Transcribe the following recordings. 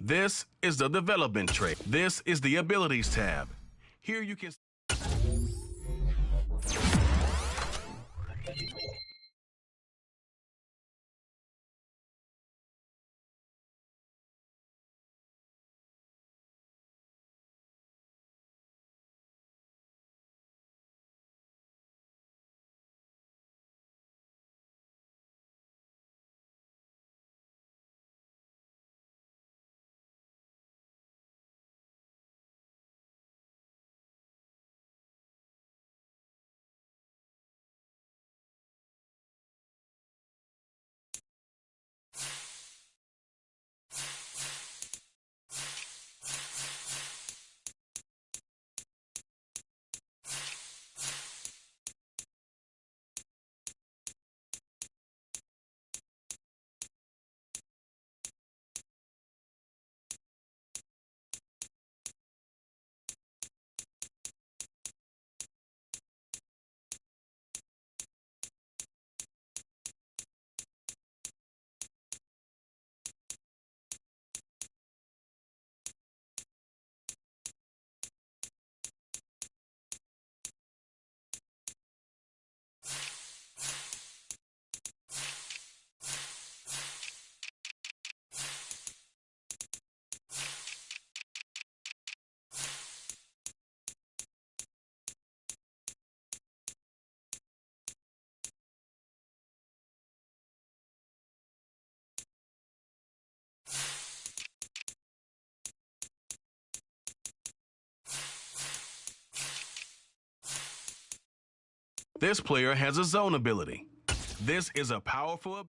This is the development tray. This is the abilities tab. Here you can This player has a zone ability. This is a powerful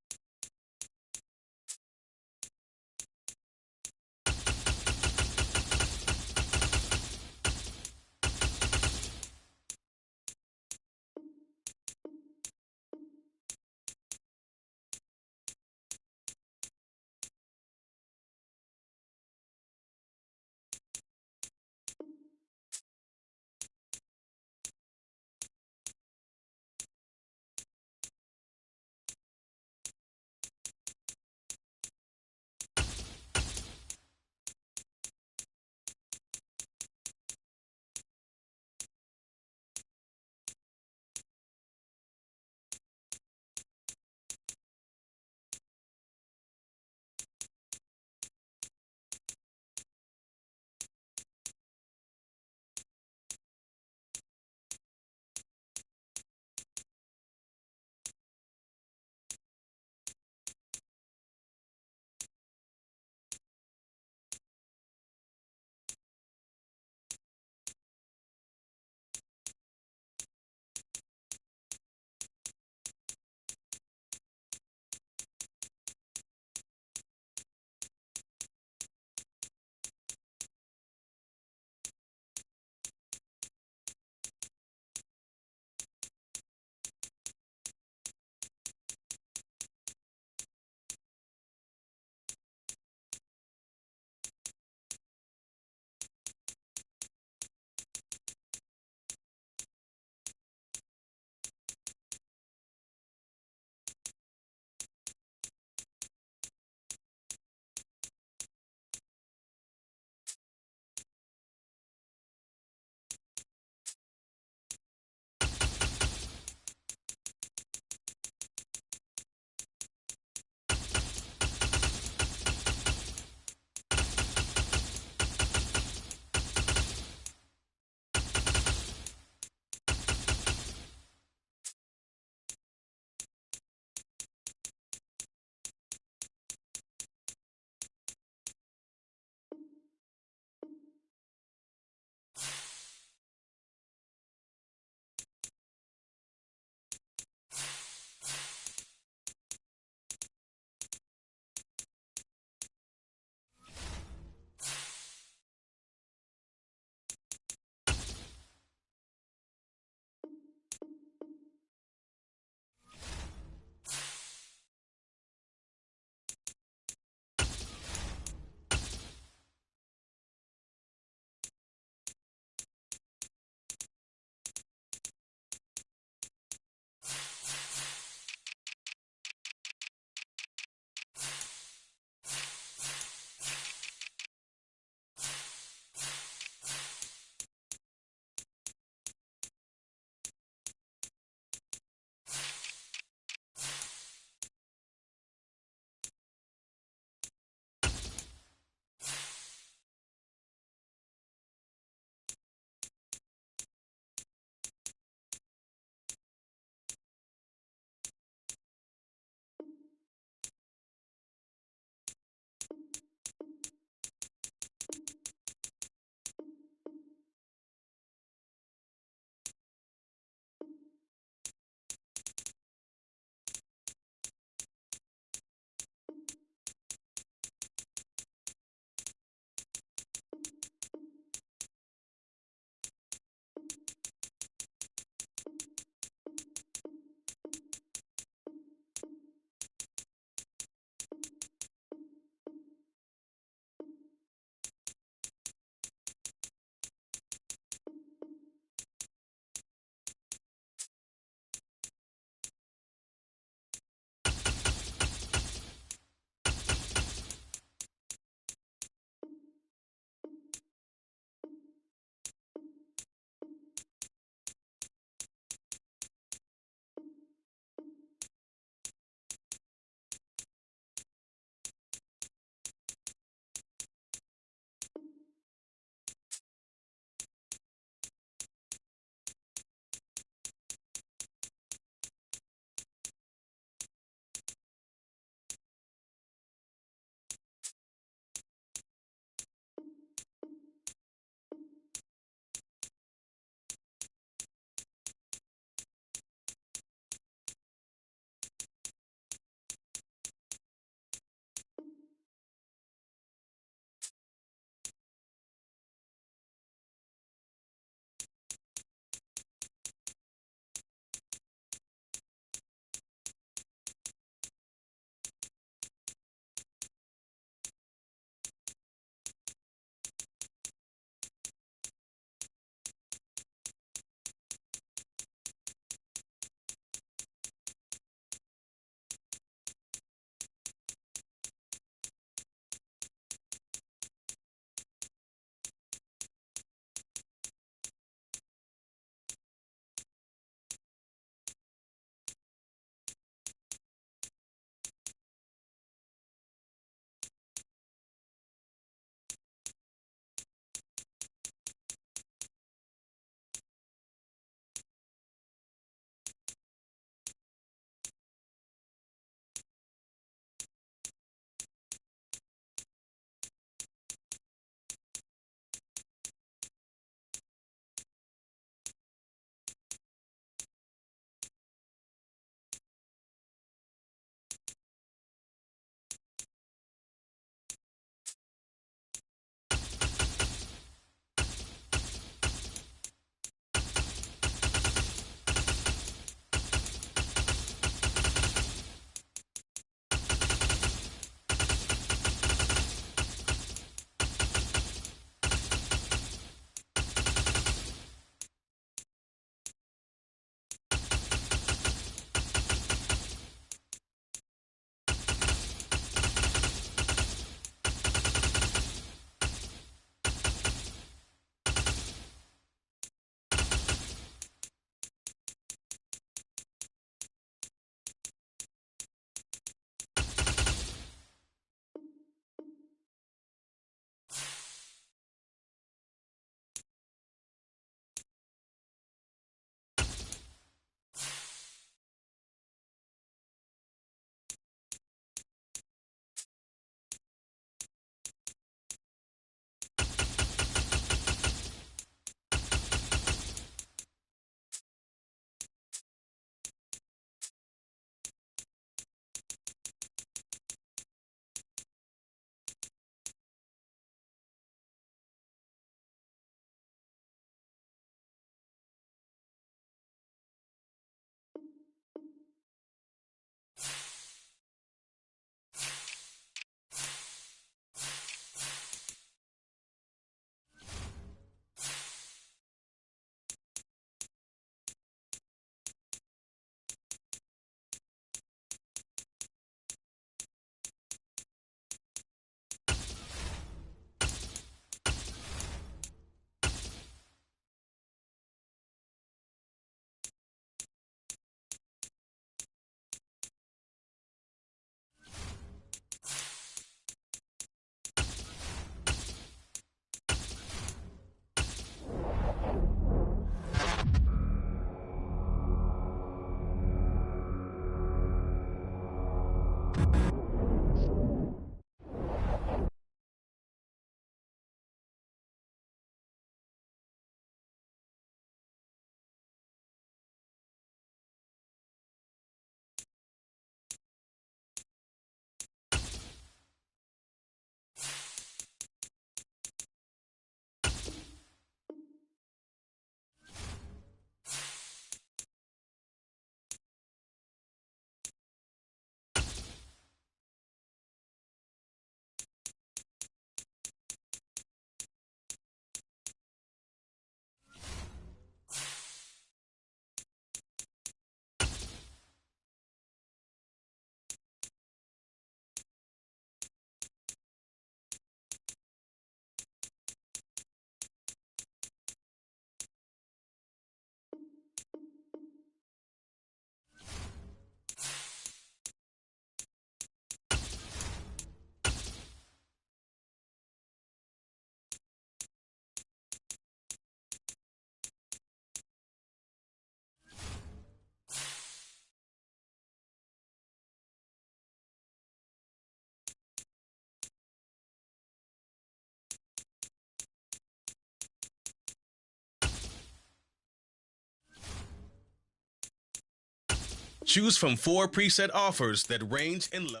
Choose from 4 preset offers that range in level.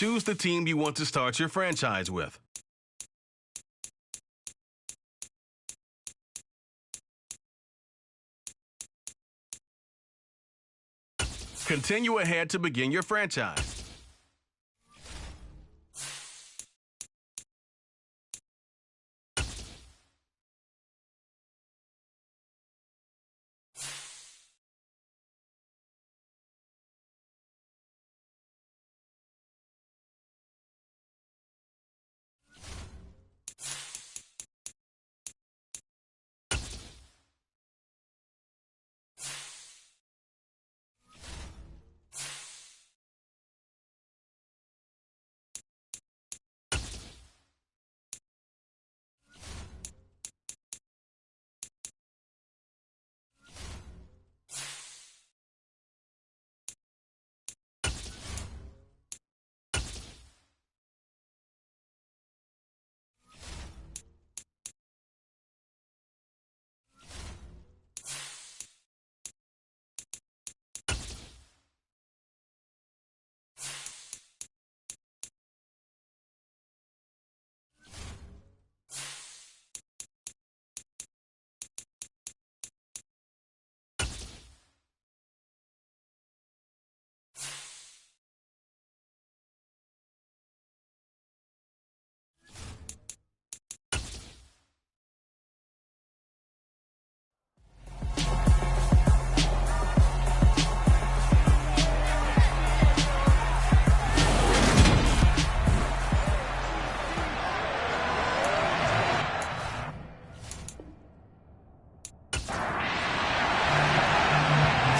choose the team you want to start your franchise with. Continue ahead to begin your franchise.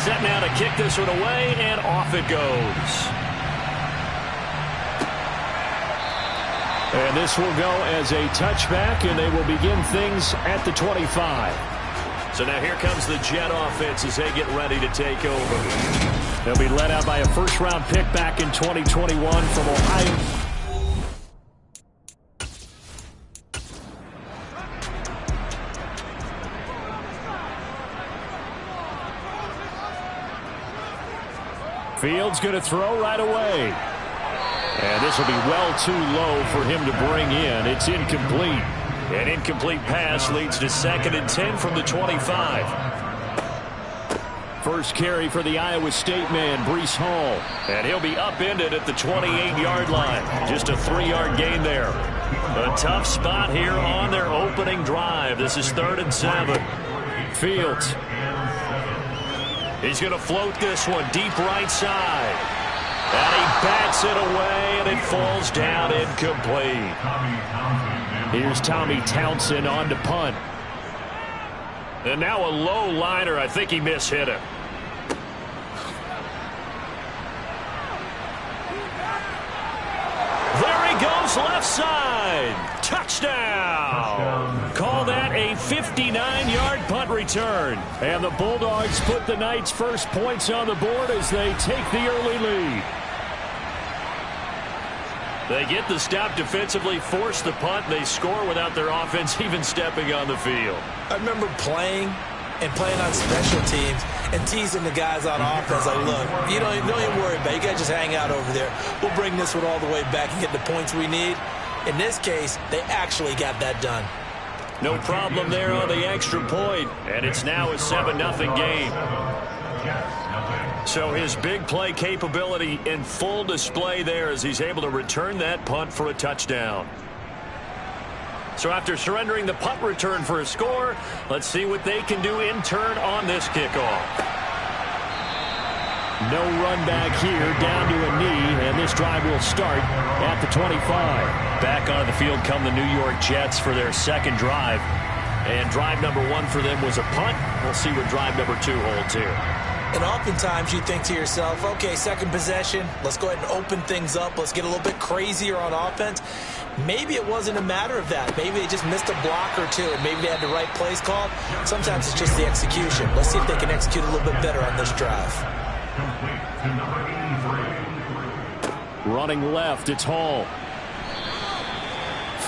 Set now to kick this one away, and off it goes. And this will go as a touchback, and they will begin things at the 25. So now here comes the Jet offense as they get ready to take over. They'll be led out by a first-round pick back in 2021 from Ohio. Fields going to throw right away. And this will be well too low for him to bring in. It's incomplete. An incomplete pass leads to 2nd and 10 from the 25. First carry for the Iowa State man, Breece Hall. And he'll be upended at the 28-yard line. Just a 3-yard gain there. A tough spot here on their opening drive. This is 3rd and 7. Fields. He's going to float this one deep right side. And he bats it away, and it falls down incomplete. Here's Tommy Townsend on to punt. And now a low liner. I think he mishit him. There he goes, left side. Touchdown. Call that a 59-yard punt return. And the Bulldogs put the Knights' first points on the board as they take the early lead. They get the stop defensively, force the punt, and they score without their offense even stepping on the field. I remember playing on special teams and teasing the guys on offense. Like, look, you don't even worry about it. You guys just hang out over there. We'll bring this one all the way back and get the points we need. In this case, they actually got that done. No problem there on the extra point, and it's now a 7-0 game. So his big play capability in full display there as he's able to return that punt for a touchdown. So after surrendering the punt return for a score, let's see what they can do in turn on this kickoff. No run back here, down to a knee, and this drive will start at the 25. Back on the field come the New York Jets for their second drive. And drive number 1 for them was a punt. We'll see what drive number 2 holds here. And oftentimes you think to yourself, okay, second possession, let's go ahead and open things up. Let's get a little bit crazier on offense. Maybe it wasn't a matter of that. Maybe they just missed a block or two, and maybe they had the right plays called. Sometimes it's just the execution. Let's see if they can execute a little bit better on this drive. Running left, it's Hall.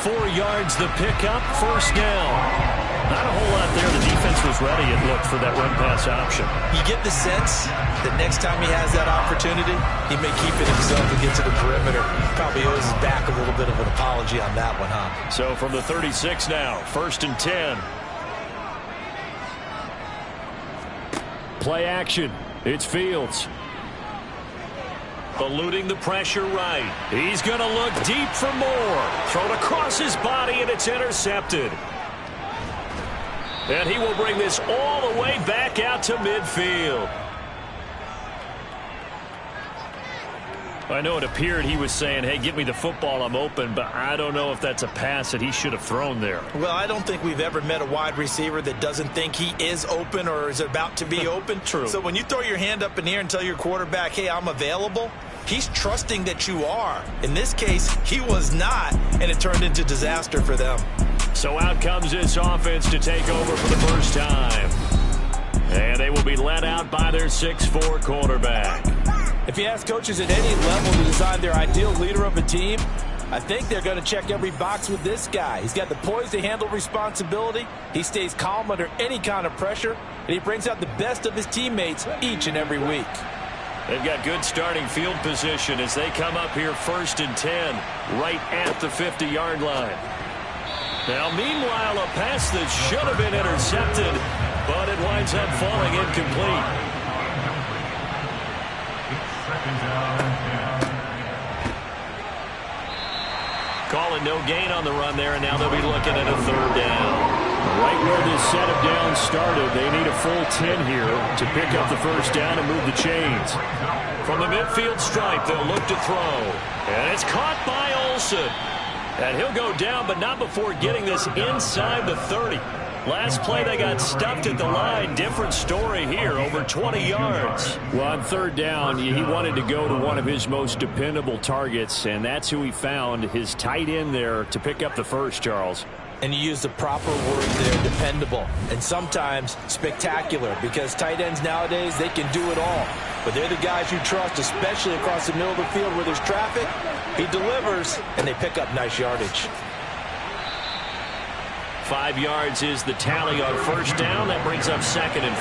4 yards the pickup, first down. Not a whole lot there. The defense was ready, it looked, for that run-pass option. You get the sense that next time he has that opportunity, he may keep it himself and get to the perimeter. Probably owes his back a little bit of an apology on that one, huh? So from the 36 now, 1st and 10. Play action. It's Fields. Eluding the pressure right. He's going to look deep for more. Thrown across his body, and it's intercepted. And he will bring this all the way back out to midfield. I know it appeared he was saying, hey, give me the football, I'm open, but I don't know if that's a pass that he should have thrown there. Well, I don't think we've ever met a wide receiver that doesn't think he is open or is about to be open. True. So when you throw your hand up in the air and tell your quarterback, hey, I'm available, he's trusting that you are. In this case, he was not, and it turned into disaster for them. So out comes this offense to take over for the first time. And they will be led out by their 6'4" quarterback. If you ask coaches at any level to design their ideal leader of a team, I think they're going to check every box with this guy. He's got the poise to handle responsibility. He stays calm under any kind of pressure, and he brings out the best of his teammates each and every week. They've got good starting field position as they come up here 1st and 10, right at the 50-yard line. Now, meanwhile, a pass that should have been intercepted, but it winds up falling incomplete. Calling no gain on the run there, and now they'll be looking at a 3rd down. Right where this set of downs started, they need a full 10 here to pick up the 1st down and move the chains. From the midfield stripe, they'll look to throw. And it's caught by Olsen. And he'll go down, but not before getting this inside the 30. Last play, they got stuffed at the line. Different story here, over 20 yards. Well, on 3rd down, he wanted to go to one of his most dependable targets, and that's who he found, his tight end there, to pick up the 1st, Charles. And you use the proper word there, dependable, and sometimes spectacular, because tight ends nowadays, they can do it all. But they're the guys you trust, especially across the middle of the field where there's traffic. He delivers, and they pick up nice yardage. 5 yards is the tally on 1st down. That brings up 2nd and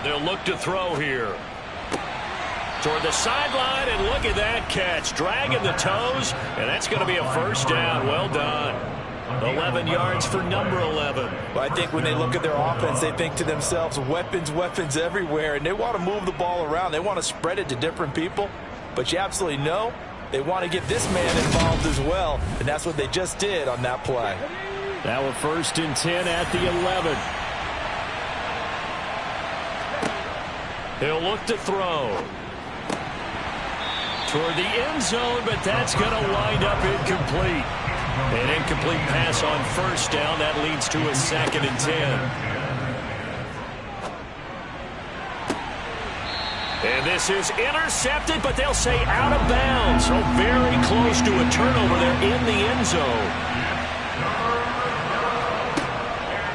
5. They'll look to throw here. Toward the sideline, and look at that catch. Dragging the toes, and that's going to be a 1st down. Well done. 11 yards for number 11. Well, I think when they look at their offense, they think to themselves, weapons, weapons everywhere, and they want to move the ball around. They want to spread it to different people, but you absolutely know they want to get this man involved as well, and that's what they just did on that play. Now a 1st and 10 at the 11. He'll look to throw. Toward the end zone, but that's going to wind up incomplete. An incomplete pass on 1st down. That leads to a 2nd and 10. And this is intercepted, but they'll say out of bounds. So very close to a turnover there in the end zone.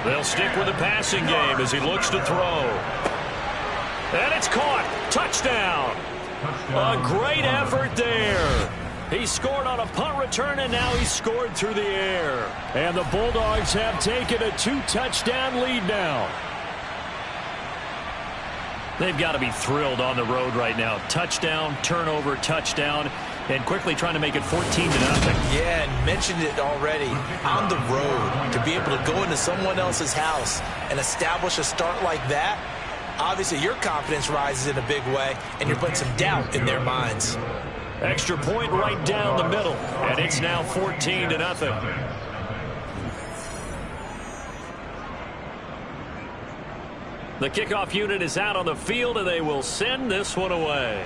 They'll stick with the passing game as he looks to throw. And it's caught. Touchdown. A great effort there. He scored on a punt return, and now he's scored through the air. And the Bulldogs have taken a 2-touchdown lead now. They've got to be thrilled on the road right now. Touchdown, turnover, touchdown, and quickly trying to make it 14-0. Yeah, and mentioned it already. On the road, to be able to go into someone else's house and establish a start like that, obviously your confidence rises in a big way, and you're putting some doubt in their minds. Extra point right down the middle, and it's now 14-0. The kickoff unit is out on the field, and they will send this one away.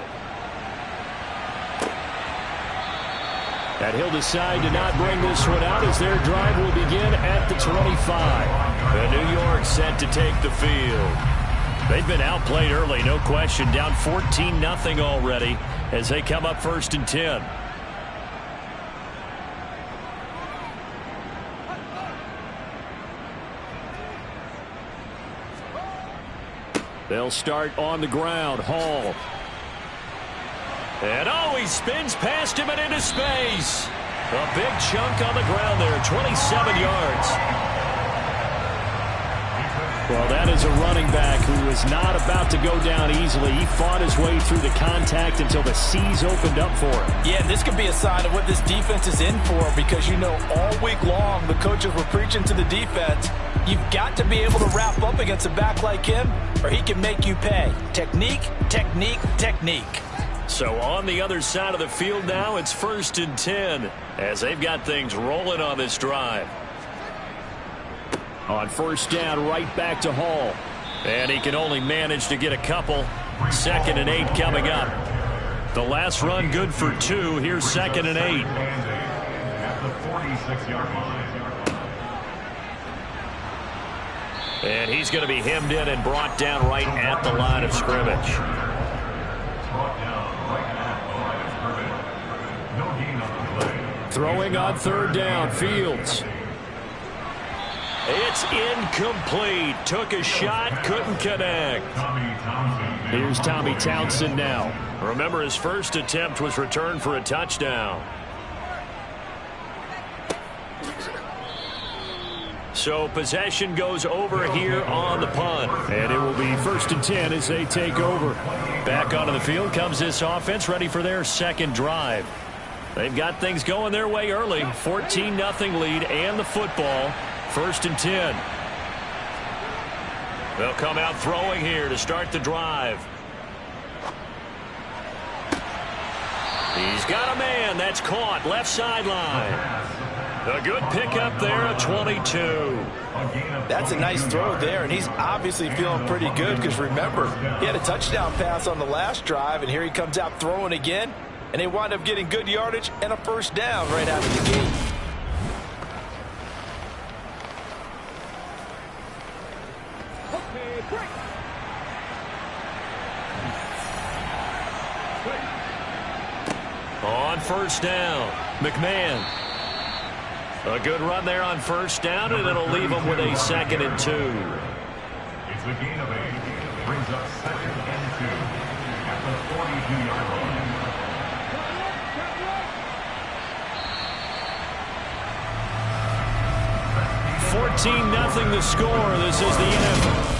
And he'll decide to not bring this one out as their drive will begin at the 25. And New York set to take the field. They've been outplayed early, no question. Down 14-0 already as they come up 1st and 10. They'll start on the ground. Hall. And he spins past him and into space. A big chunk on the ground there, 27 yards. Well, that is a running back who was not about to go down easily. He fought his way through the contact until the seas opened up for him. Yeah, this could be a sign of what this defense is in for, because you know all week long the coaches were preaching to the defense, you've got to be able to wrap up against a back like him or he can make you pay. Technique, technique, technique. So on the other side of the field now, it's 1st and 10 as they've got things rolling on this drive. On 1st down, right back to Hall. And he can only manage to get a couple. 2nd and 8 coming up. The last run good for 2. Here's 2nd and 8. At the 46-yard line. And he's going to be hemmed in and brought down right at the line of scrimmage. Brought down right at the line of scrimmage. No gain on the play. Throwing on 3rd down, Fields. It's incomplete. Took a shot, couldn't connect. Here's Tommy Townsend now. Remember, his first attempt was returned for a touchdown. So possession goes over here on the punt. And it will be 1st and 10 as they take over. Back onto the field comes this offense, ready for their 2nd drive. They've got things going their way early. 14-0 lead and the football. 1st and 10. They'll come out throwing here to start the drive. He's got a man. That's caught. Left sideline. A good pickup there at 22. That's a nice throw there, and he's obviously feeling pretty good because, remember, he had a touchdown pass on the last drive, and here he comes out throwing again, and they wind up getting good yardage and a 1st down right out of the gate. On 1st down, McMahon. A good run there on 1st down, and it'll leave them with a 2nd and 2. It's a gain of 8. Brings up 2nd and 2 at the 42-yard line. 14-0 the score. This is the NFL.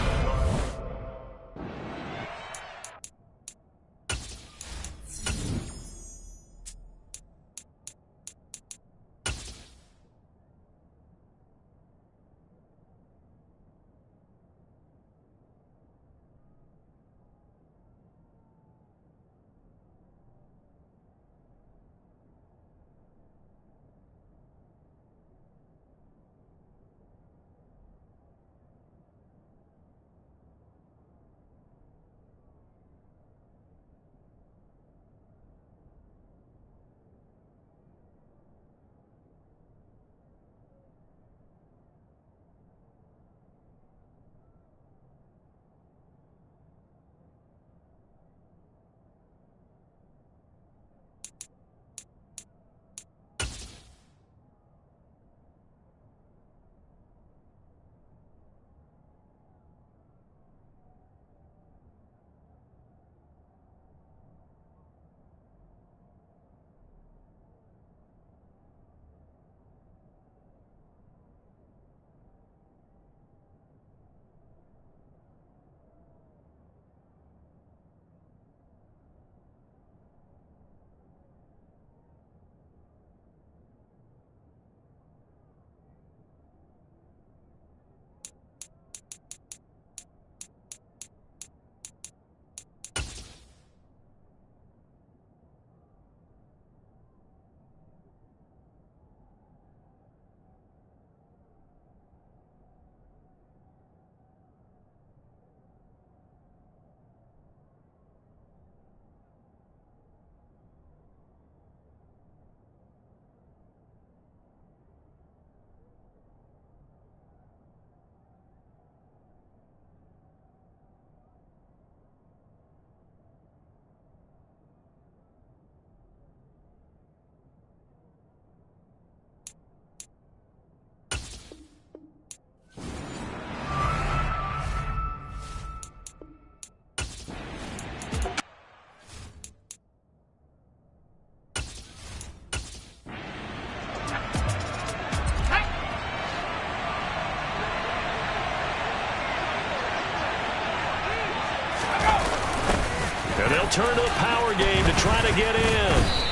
They'll turn to the power game to try to get in.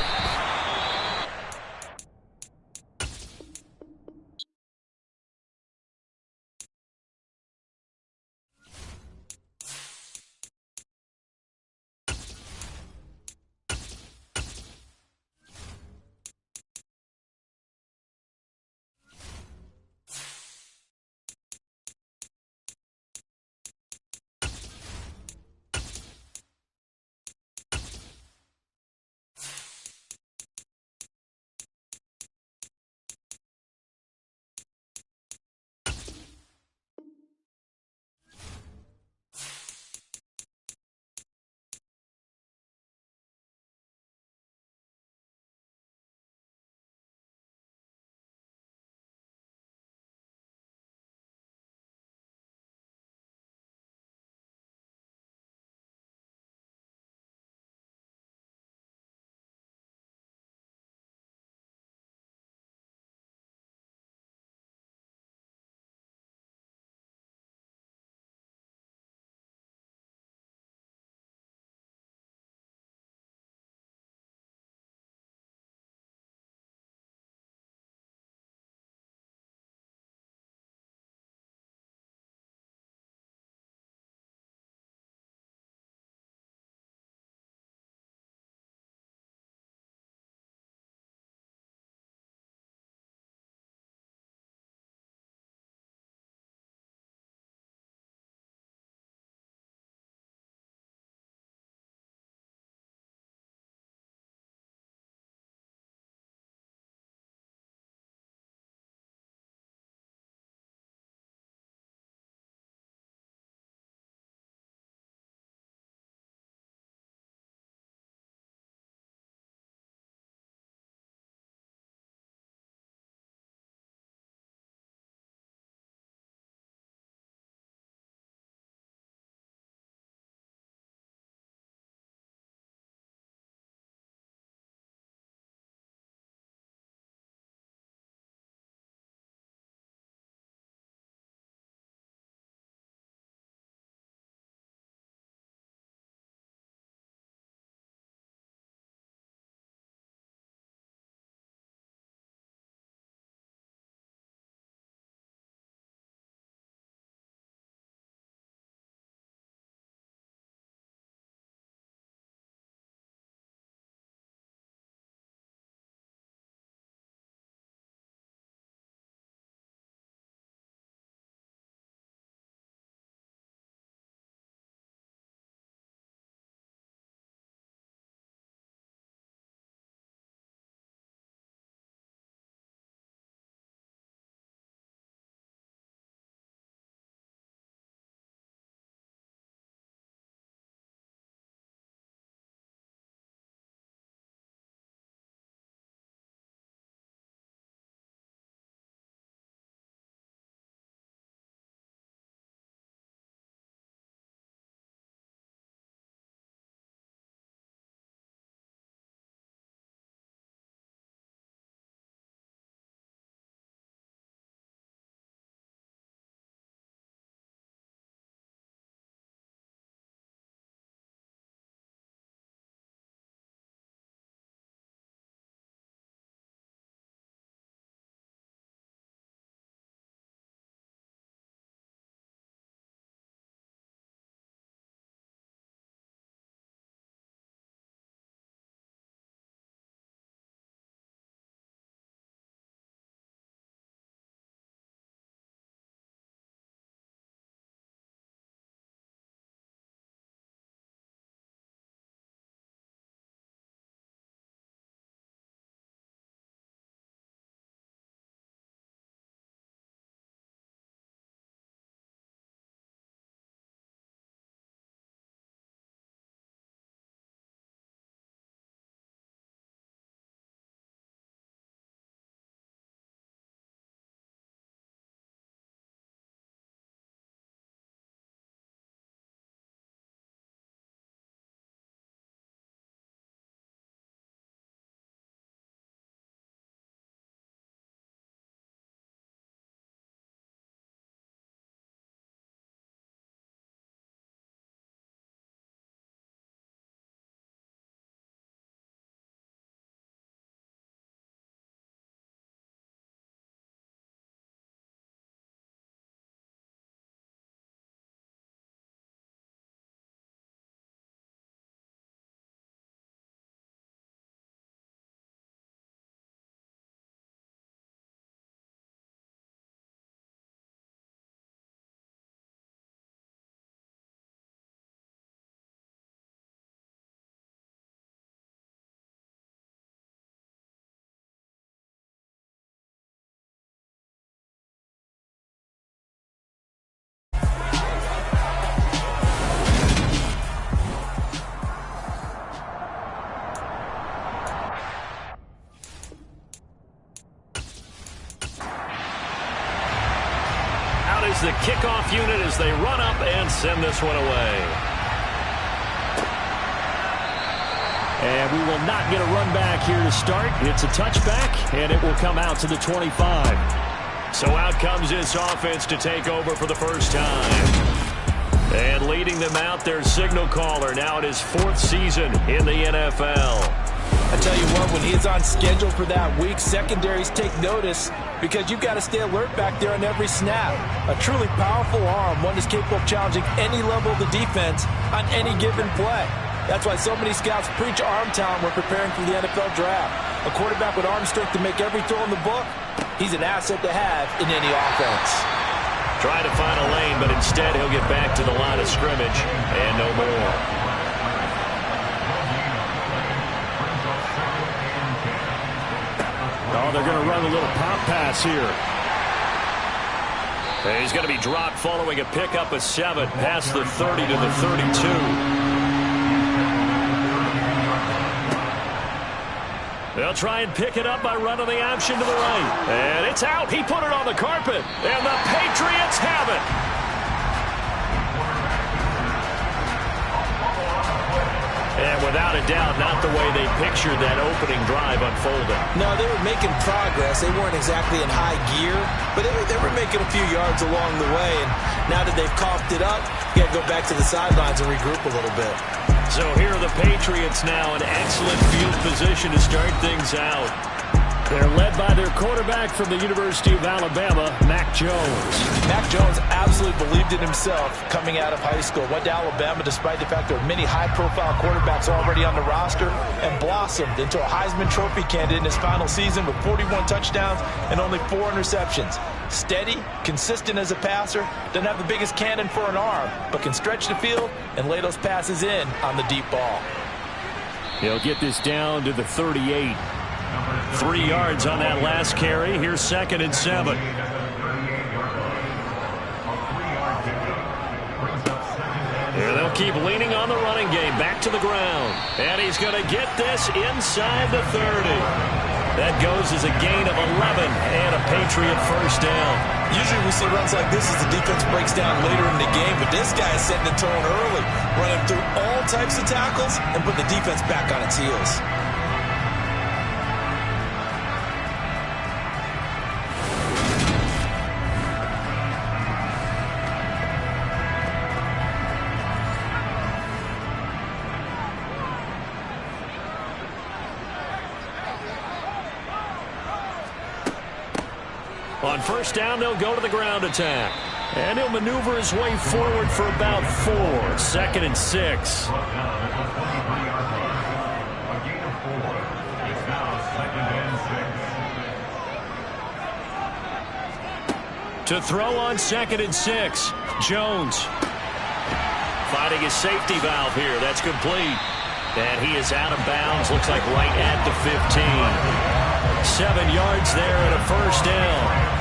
is the kickoff unit as they run up and send this one away. And we will not get a run back here to start. It's a touchback, and it will come out to the 25. So out comes this offense to take over for the first time. And leading them out, their signal caller, now in his 4th season in the NFL. I tell you what, when he's on schedule for that week, secondaries take notice because you've got to stay alert back there on every snap. A truly powerful arm, one that's capable of challenging any level of the defense on any given play. That's why so many scouts preach arm talent when preparing for the NFL draft. A quarterback with arm strength to make every throw in the book, he's an asset to have in any offense. Trying to find a lane, but instead he'll get back to the line of scrimmage and no more. Oh, they're going to run a little pop pass here. And he's going to be dropped following a pickup of 7 past the 30 to the 32. They'll try and pick it up by running the option to the right. And it's out. He put it on the carpet. And the Patriots have it. And without a doubt, not the way they pictured that opening drive unfolding. No, they were making progress. They weren't exactly in high gear, but they were making a few yards along the way. And now that they've coughed it up, you got to go back to the sidelines and regroup a little bit. So here are the Patriots now in excellent field position to start things out. They're led by their quarterback from the University of Alabama, Mac Jones. Mac Jones absolutely believed in himself coming out of high school. Went to Alabama despite the fact there were many high-profile quarterbacks already on the roster and blossomed into a Heisman Trophy candidate in his final season with 41 touchdowns and only 4 interceptions. Steady, consistent as a passer, doesn't have the biggest cannon for an arm, but can stretch the field and lay those passes in on the deep ball. He'll get this down to the 38. 3 yards on that last carry. Here's 2nd and 7. Yeah, they'll keep leaning on the running game. Back to the ground. And he's going to get this inside the 30. That goes as a gain of 11 and a Patriot first down. Usually we see runs like this as the defense breaks down later in the game, but this guy is setting the tone early, running through all types of tackles and putting the defense back on its heels. On first down, they'll go to the ground attack. And he'll maneuver his way forward for about 4. 2nd and 6. To throw on 2nd and 6. Jones. Finding his safety valve here. That's complete. And he is out of bounds. Looks like right at the 15. 7 yards there and a first down.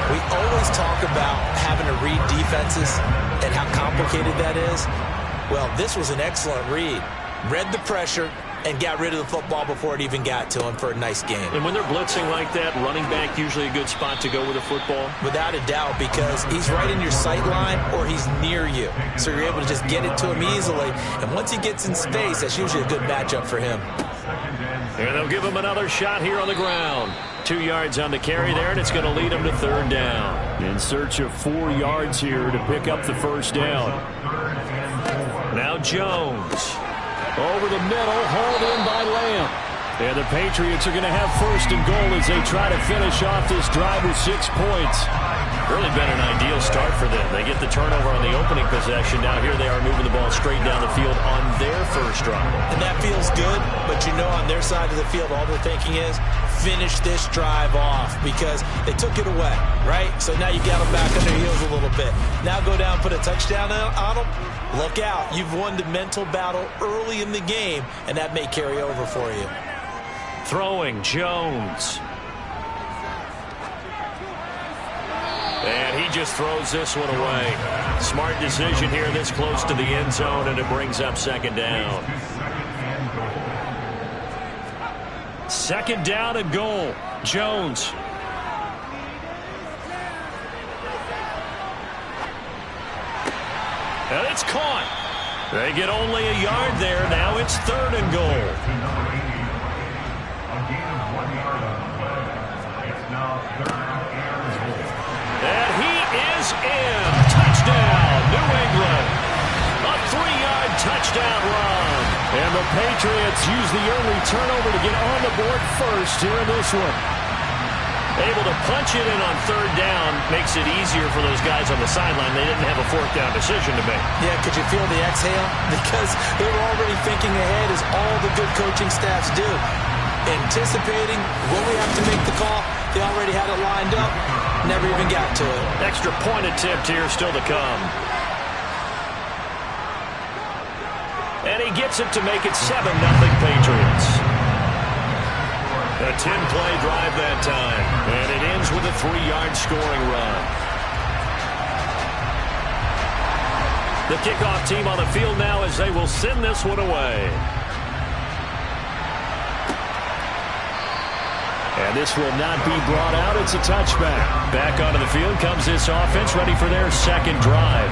We always talk about having to read defenses and how complicated that is. Well, this was an excellent read. Read the pressure and got rid of the football before it even got to him for a nice game. And when they're blitzing like that, running back usually a good spot to go with a football? Without a doubt, because he's right in your sight line or he's near you. So you're able to just get it to him easily. And once he gets in space, that's usually a good matchup for him. And they'll give him another shot here on the ground. 2 yards on the carry there, and it's going to lead him to 3rd down. In search of 4 yards here to pick up the first down. Now Jones. Over the middle, hauled in by Lamb. And the Patriots are going to have 1st and goal as they try to finish off this drive with 6 points. Really been an ideal start for them. They get the turnover on the opening possession. Now here they are moving the ball straight down the field on their first drive. And that feels good, but you know on their side of the field all they're thinking is finish this drive off because they took it away, right? So now you got them back on their heels a little bit. Now go down, put a touchdown on them. Look out. You've won the mental battle early in the game, and that may carry over for you. Throwing, Jones. And he just throws this one away. Smart decision here this close to the end zone, and it brings up 2nd down. 2nd down and goal. Jones. And it's caught. They get only a yard there. Now it's 3rd and goal. To number 80. A gain of 1 yard on the play. It's now 3rd and goal. And he is in. Touchdown, New England. A 3-yard touchdown run. And the Patriots use the early turnover to get on the board first here in this one. Able to punch it in on 3rd down makes it easier for those guys on the sideline. They didn't have a 4th down decision to make. Yeah, could you feel the exhale? Because they were already thinking ahead, as all the good coaching staffs do. Anticipating, will we have to make the call? They already had it lined up. Never even got to it. Extra point attempt here still to come. And he gets it to make it 7-0 Patriots. A 10-play drive that time. And it ends with a 3-yard scoring run. The kickoff team on the field now as they will send this one away. And this will not be brought out. It's a touchback. Back onto the field comes this offense, ready for their 2nd drive.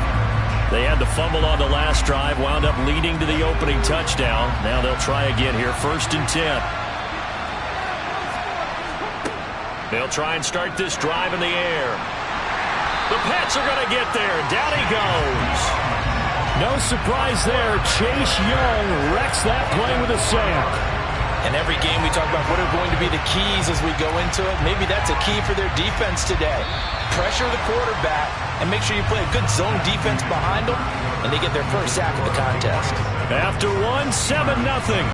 They had the fumble on the last drive, wound up leading to the opening touchdown. Now they'll try again here, 1st and 10. They'll try and start this drive in the air. The Pats are going to get there. Down he goes. No surprise there. Chase Young wrecks that play with a sack. In every game we talk about what are going to be the keys as we go into it. Maybe that's a key for their defense today. Pressure the quarterback and make sure you play a good zone defense behind them, and they get their first sack of the contest. After one, 7-0.